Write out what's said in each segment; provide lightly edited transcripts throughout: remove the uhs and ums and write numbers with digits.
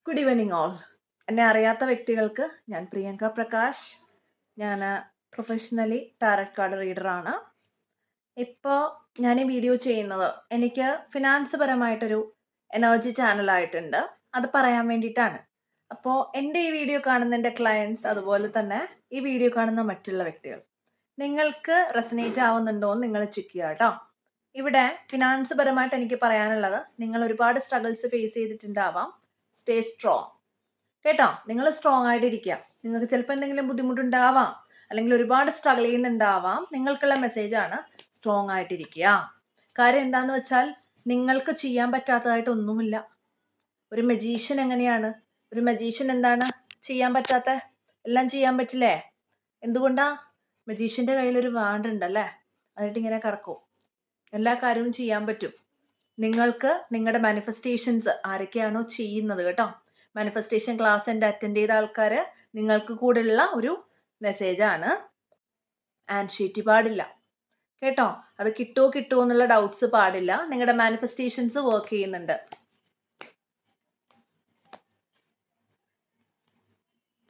Good evening all. എന്നെ അറിയാത്ത വ്യക്തികൾക്ക് ഞാൻ പ്രിയങ്ക പ്രകാശ്. ഞാൻ പ്രൊഫഷണലി ടാരറ്റ് കാർഡ് റീഡറാണ്. ഇപ്പോൾ ഞാൻ ഈ വീഡിയോ ചെയ്യുന്നത് എനിക്ക് ഫിനാൻസ് പരമായിട്ടൊരു എനർജി ചാനലായിട്ടുണ്ട്. അത് പറയാൻ വേണ്ടിയിട്ടാണ്. അപ്പോൾ എൻ്റെ ഈ വീഡിയോ കാണുന്ന എൻ്റെ ക്ലയൻസ്, അതുപോലെ തന്നെ ഈ വീഡിയോ കാണുന്ന മറ്റുള്ള വ്യക്തികൾ, നിങ്ങൾക്ക് റെസനേറ്റ് ആവുന്നുണ്ടോ എന്ന് നിങ്ങൾ ചെക്ക് ചെയ്യുക കേട്ടോ. ഇവിടെ ഫിനാൻസ് പരമായിട്ട് എനിക്ക് പറയാനുള്ളത്, നിങ്ങൾ ഒരുപാട് സ്ട്രഗിൾസ് ഫേസ് ചെയ്തിട്ടുണ്ടാവാം. സ്റ്റേ സ്ട്രോങ് കേട്ടോ. നിങ്ങൾ സ്ട്രോങ് ആയിട്ടിരിക്കുക. നിങ്ങൾക്ക് ചിലപ്പോൾ എന്തെങ്കിലും ബുദ്ധിമുട്ടുണ്ടാവാം, അല്ലെങ്കിൽ ഒരുപാട് സ്ട്രഗിൾ ചെയ്യുന്നുണ്ടാവാം. നിങ്ങൾക്കുള്ള മെസ്സേജാണ് സ്ട്രോങ് ആയിട്ടിരിക്കുക. കാര്യം എന്താണെന്ന് വെച്ചാൽ, നിങ്ങൾക്ക് ചെയ്യാൻ പറ്റാത്തതായിട്ടൊന്നുമില്ല. ഒരു മജീഷ്യൻ എങ്ങനെയാണ്? ഒരു മജീഷ്യൻ എന്താണ് ചെയ്യാൻ പറ്റാത്ത? എല്ലാം ചെയ്യാൻ പറ്റില്ലേ? എന്തുകൊണ്ടാ? മജീഷ്യൻ്റെ കയ്യിലൊരു വാണ്ട് ഉണ്ടല്ലേ, എന്നിട്ട് ഇങ്ങനെ കറക്കും. എല്ലാ കാര്യവും ചെയ്യാൻ പറ്റും. നിങ്ങൾക്ക് നിങ്ങളുടെ മാനിഫെസ്റ്റേഷൻസ് ആരൊക്കെയാണോ ചെയ്യുന്നത് കേട്ടോ, മാനിഫെസ്റ്റേഷൻ ക്ലാസ് എൻ്റെ അറ്റൻഡ് ചെയ്ത ആൾക്കാർ, നിങ്ങൾക്ക് കൂടെയുള്ള ഒരു മെസ്സേജാണ്. ആൻഷീറ്റി പാടില്ല കേട്ടോ. അത് കിട്ടുമോ എന്നുള്ള ഡൗട്ട്സ് പാടില്ല. നിങ്ങളുടെ മാനിഫെസ്റ്റേഷൻസ് വർക്ക് ചെയ്യുന്നുണ്ട്.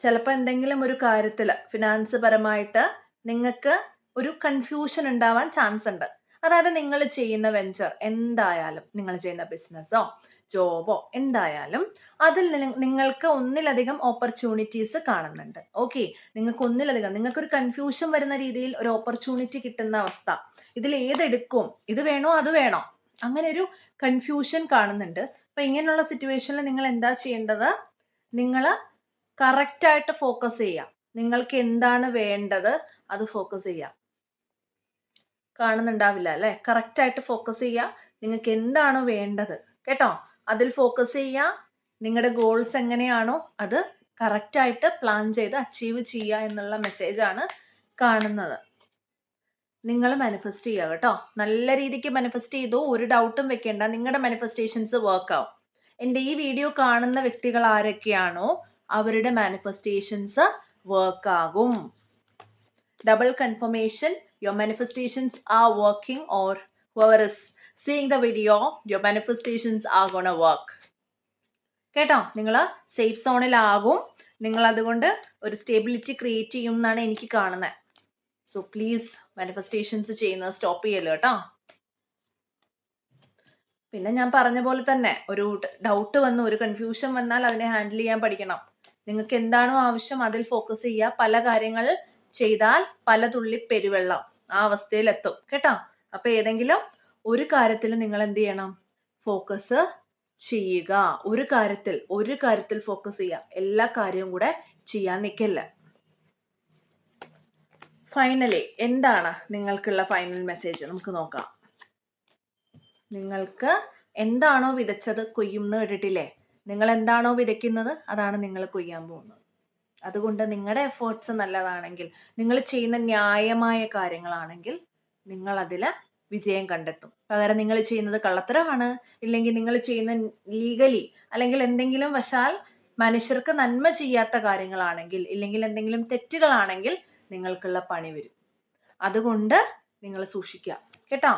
ചിലപ്പോൾ എന്തെങ്കിലും ഒരു കാര്യത്തിൽ ഫിനാൻസ് പരമായിട്ട് നിങ്ങൾക്ക് ഒരു കൺഫ്യൂഷൻ ഉണ്ടാവാൻ ചാൻസ് ഉണ്ട്. അതായത് നിങ്ങൾ ചെയ്യുന്ന വെഞ്ചർ എന്തായാലും, നിങ്ങൾ ചെയ്യുന്ന ബിസിനസ്സോ ജോബോ എന്തായാലും, അതിൽ നിങ്ങൾക്ക് ഒന്നിലധികം ഓപ്പർച്യൂണിറ്റീസ് കാണുന്നുണ്ട്. ഓക്കെ, നിങ്ങൾക്കൊരു കൺഫ്യൂഷൻ വരുന്ന രീതിയിൽ ഒരു ഓപ്പർച്യൂണിറ്റി കിട്ടുന്ന അവസ്ഥ. ഇതിൽ ഏതെടുക്കും, ഇത് വേണോ അത് വേണോ, അങ്ങനെ ഒരു കൺഫ്യൂഷൻ കാണുന്നുണ്ട്. അപ്പം ഇങ്ങനെയുള്ള സിറ്റുവേഷനിൽ നിങ്ങൾ എന്താ ചെയ്യേണ്ടത്? നിങ്ങൾ കറക്റ്റായിട്ട് ഫോക്കസ് ചെയ്യാം. നിങ്ങൾക്ക് എന്താണ് വേണ്ടത് അത് ഫോക്കസ് ചെയ്യാം. കാണുന്നുണ്ടാവില്ല അല്ലേ? കറക്റ്റായിട്ട് ഫോക്കസ് ചെയ്യുക. നിങ്ങൾക്ക് എന്താണോ വേണ്ടത് കേട്ടോ, അതിൽ ഫോക്കസ് ചെയ്യുക. നിങ്ങളുടെ ഗോൾസ് എങ്ങനെയാണോ അത് കറക്റ്റായിട്ട് പ്ലാൻ ചെയ്ത് അച്ചീവ് ചെയ്യുക എന്നുള്ള മെസ്സേജാണ് കാണുന്നത്. നിങ്ങൾ മാനിഫെസ്റ്റ് ചെയ്യുക കേട്ടോ. നല്ല രീതിക്ക് മാനിഫെസ്റ്റ് ചെയ്തു, ഒരു ഡൗട്ടും വെക്കേണ്ട. നിങ്ങളുടെ മാനിഫെസ്റ്റേഷൻസ് വർക്ക് ആവും. എൻ്റെ ഈ വീഡിയോ കാണുന്ന വ്യക്തികൾ ആരൊക്കെയാണോ അവരുടെ മാനിഫെസ്റ്റേഷൻസ് വർക്ക് ആകും. Double confirmation, your manifestations are working, or whoever is seeing the video, your manifestations are gonna work. കേട്ടോ, നിങ്ങൾ സേഫ് സോണിലാകും. നിങ്ങൾ അതുകൊണ്ട് ഒരു സ്റ്റെബിലിറ്റി ക്രിയേറ്റ് ചെയ്യും എന്നാണ് എനിക്ക് കാണുന്നത്. സോ പ്ലീസ് മാനിഫെസ്റ്റേഷൻസ് ചെയ്യുന്നത് സ്റ്റോപ്പ് ചെയ്യല്ലോ കേട്ടോ. പിന്നെ ഞാൻ പറഞ്ഞ പോലെ തന്നെ, ഒരു ഡൗട്ട് വന്നു, ഒരു കൺഫ്യൂഷൻ വന്നാൽ അതിനെ ഹാൻഡിൽ ചെയ്യാൻ പഠിക്കണം. നിങ്ങൾക്ക് എന്താണോ ആവശ്യം അതിൽ ഫോക്കസ് ചെയ്യുക. പല കാര്യങ്ങൾ ചെയ്താൽ പല തുള്ളി പെരുവെള്ളം ആ അവസ്ഥയിലെത്തും കേട്ടോ. അപ്പൊ ഏതെങ്കിലും ഒരു കാര്യത്തിൽ നിങ്ങൾ എന്ത് ചെയ്യണം? ഫോക്കസ് ചെയ്യുക. ഒരു കാര്യത്തിൽ ഫോക്കസ് ചെയ്യുക. എല്ലാ കാര്യവും കൂടെ ചെയ്യാൻ നിൽക്കില്ല. ഫൈനലി എന്താണ് നിങ്ങൾക്കുള്ള ഫൈനൽ മെസ്സേജ് നമുക്ക് നോക്കാം. നിങ്ങൾക്ക് എന്താണോ വിതച്ചത് കൊയ്യും എന്ന് കേട്ടിട്ടില്ലേ? നിങ്ങൾ എന്താണോ വിതയ്ക്കുന്നത് അതാണ് നിങ്ങൾ കൊയ്യാൻ പോകുന്നത്. അതുകൊണ്ട് നിങ്ങളുടെ എഫേർട്സ് നല്ലതാണെങ്കിൽ, നിങ്ങൾ ചെയ്യുന്ന ന്യായമായ കാര്യങ്ങളാണെങ്കിൽ നിങ്ങൾ അതിൽ വിജയം കണ്ടെത്തും. പകരം നിങ്ങൾ ചെയ്യുന്നത് കള്ളത്തരമാണ്, ഇല്ലെങ്കിൽ നിങ്ങൾ ചെയ്യുന്ന ലീഗലി അല്ലെങ്കിൽ എന്തെങ്കിലും വശാൽ മനുഷ്യർക്ക് നന്മ ചെയ്യാത്ത കാര്യങ്ങളാണെങ്കിൽ, ഇല്ലെങ്കിൽ എന്തെങ്കിലും തെറ്റുകളാണെങ്കിൽ നിങ്ങൾക്കുള്ള പണി വരും. അതുകൊണ്ട് നിങ്ങൾ സൂക്ഷിക്കുക കേട്ടോ.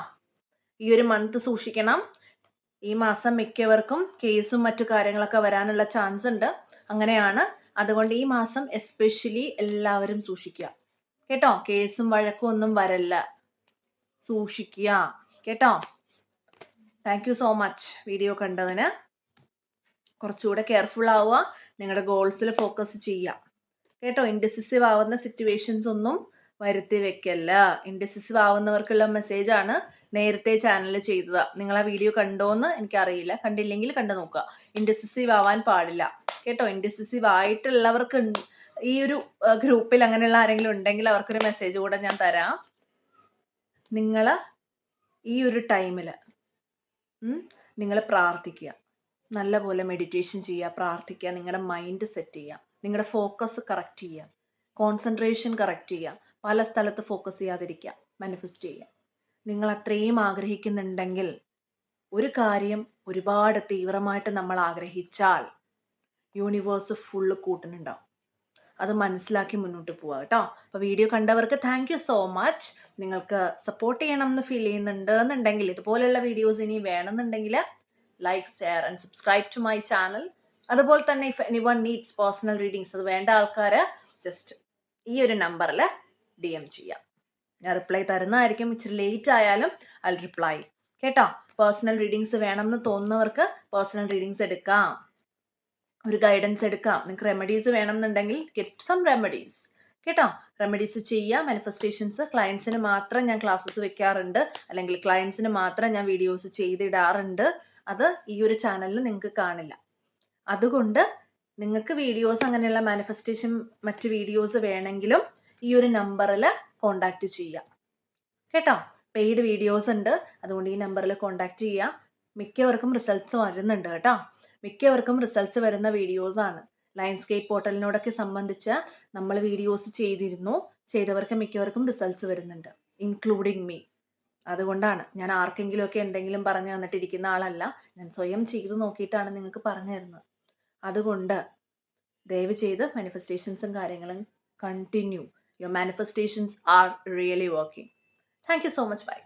ഈ ഒരു മന്ത് സൂക്ഷിക്കണം. ഈ മാസം മിക്കവർക്കും കേസും മറ്റു കാര്യങ്ങളൊക്കെ വരാനുള്ള ചാൻസ് ഉണ്ട്. അങ്ങനെയാണ്. അതുകൊണ്ട് ഈ മാസം എസ്പെഷ്യലി എല്ലാവരും സൂക്ഷിക്കുക കേട്ടോ. കേസും വഴക്കും ഒന്നും വരല്ല, സൂക്ഷിക്കുക കേട്ടോ. Thank you so much video കണ്ടതിന്. കുറച്ചുകൂടെ കെയർഫുൾ ആവുക. നിങ്ങളുടെ ഗോൾസിൽ ഫോക്കസ് ചെയ്യുക കേട്ടോ. ഇൻഡിസിസീവ് ആവുന്ന സിറ്റുവേഷൻസ് ഒന്നും വരുത്തി വെക്കല്ല. ഇൻഡിസിസീവ് ആവുന്നവർക്കുള്ള മെസ്സേജാണ് നേരത്തെ ചാനലിൽ ചെയ്തത്. നിങ്ങൾ ആ വീഡിയോ കണ്ടോന്ന് എനിക്കറിയില്ല. കണ്ടില്ലെങ്കിൽ കണ്ടു നോക്കുക. ഇൻഡിസിസീവ് ആവാൻ പാടില്ല കേട്ടോ. ഇൻഡിസിസീവ് ആയിട്ടുള്ളവർക്ക് ഈ ഒരു ഗ്രൂപ്പിൽ അങ്ങനെയുള്ള ആരെങ്കിലും ഉണ്ടെങ്കിൽ അവർക്കൊരു മെസ്സേജ് കൂടെ ഞാൻ തരാം. നിങ്ങൾ ഈ ഒരു ടൈമിൽ നിങ്ങൾ പ്രാർത്ഥിക്കുക. നല്ലപോലെ മെഡിറ്റേഷൻ ചെയ്യുക, പ്രാർത്ഥിക്കുക, നിങ്ങളുടെ മൈൻഡ് സെറ്റ് ചെയ്യുക, നിങ്ങളുടെ ഫോക്കസ് കറക്റ്റ് ചെയ്യുക, കോൺസെൻട്രേഷൻ കറക്റ്റ് ചെയ്യുക, പല സ്ഥലത്ത് ഫോക്കസ് ചെയ്യാതിരിക്കുക, മാനിഫെസ്റ്റ് ചെയ്യുക. നിങ്ങൾ അത്രയും ആഗ്രഹിക്കുന്നുണ്ടെങ്കിൽ, ഒരു കാര്യം ഒരുപാട് തീവ്രമായിട്ട് നമ്മൾ ആഗ്രഹിച്ചാൽ യൂണിവേഴ്സ് ഫുള്ള് കൂട്ടുന്നുണ്ടാവും. അത് മനസ്സിലാക്കി മുന്നോട്ട് പോവുക കേട്ടോ. അപ്പോൾ വീഡിയോ കണ്ടവർക്ക് താങ്ക് യു സോ മച്ച്. നിങ്ങൾക്ക് സപ്പോർട്ട് ചെയ്യണം എന്ന് ഫീൽ ചെയ്യുന്നുണ്ട് എന്നുണ്ടെങ്കിൽ, ഇതുപോലെയുള്ള വീഡിയോസ് ഇനി വേണമെന്നുണ്ടെങ്കിൽ like, share and subscribe to my channel. അതുപോലെ തന്നെ if anyone needs personal readings, അത് വേണ്ട ആൾക്കാർ ജസ്റ്റ് ഈ ഒരു നമ്പറിൽ DM ചെയ്യാം. ഞാൻ റിപ്ലൈ തരുന്നതായിരിക്കും. ഇച്ചിരി ലേറ്റ് ആയാലും ഐ റിപ്ലൈ. കേട്ടോ? പേഴ്സണൽ റീഡിങ്സ് വേണമെന്ന് തോന്നുന്നവർക്ക് പേഴ്സണൽ റീഡിങ്സ് എടുക്കാം, ഒരു ഗൈഡൻസ് എടുക്കാം. നിങ്ങൾക്ക് റെമഡീസ് വേണമെന്നുണ്ടെങ്കിൽ ഗെറ്റ് സം റെമഡീസ്. കേട്ടോ? റെമഡീസ് ചെയ്യാം. മാനിഫെസ്റ്റേഷൻസ് ക്ലയൻസിന് മാത്രം ഞാൻ ക്ലാസ്സസ് വെക്കാറുണ്ട്, അല്ലെങ്കിൽ ക്ലയൻസിന് മാത്രം ഞാൻ വീഡിയോസ് ചെയ്തിടാറുണ്ട്. അത് ഈ ഒരു ചാനലിൽ നിങ്ങൾക്ക് കാണില്ല. അതുകൊണ്ട് നിങ്ങൾക്ക് വീഡിയോസ്, അങ്ങനെയുള്ള മാനിഫെസ്റ്റേഷൻ മറ്റ് വീഡിയോസ് വേണമെങ്കിലും ഈ ഒരു നമ്പറിൽ കോണ്ടാക്ട് ചെയ്യാം. കേട്ടോ? പെയ്ഡ് വീഡിയോസ് ഉണ്ട്, അതുകൊണ്ട് ഈ നമ്പറിൽ കോണ്ടാക്ട് ചെയ്യുക. മിക്കവർക്കും റിസൾട്ട്സ് വരുന്നുണ്ട് കേട്ടോ. മിക്കവർക്കും റിസൾട്ട്സ് വരുന്ന വീഡിയോസാണ്. ലയൺസ്ഗേറ്റ് പോർട്ടലിനോടൊക്കെ സംബന്ധിച്ച് നമ്മൾ വീഡിയോസ് ചെയ്തവർക്ക് മിക്കവർക്കും റിസൾട്ട്സ് വരുന്നുണ്ട്, ഇൻക്ലൂഡിങ് മീ. അതുകൊണ്ടാണ് ഞാൻ ആർക്കെങ്കിലുമൊക്കെ എന്തെങ്കിലും പറഞ്ഞു തന്നിട്ടിരിക്കുന്ന ആളല്ല. ഞാൻ സ്വയം ചെയ്ത് നോക്കിയിട്ടാണ് നിങ്ങൾക്ക് പറഞ്ഞു തരുന്നത്. അതുകൊണ്ട് ദയവ് ചെയ്ത് മാനിഫെസ്റ്റേഷൻസും കാര്യങ്ങളും continue. Your manifestations are really working. Thank you so much. By.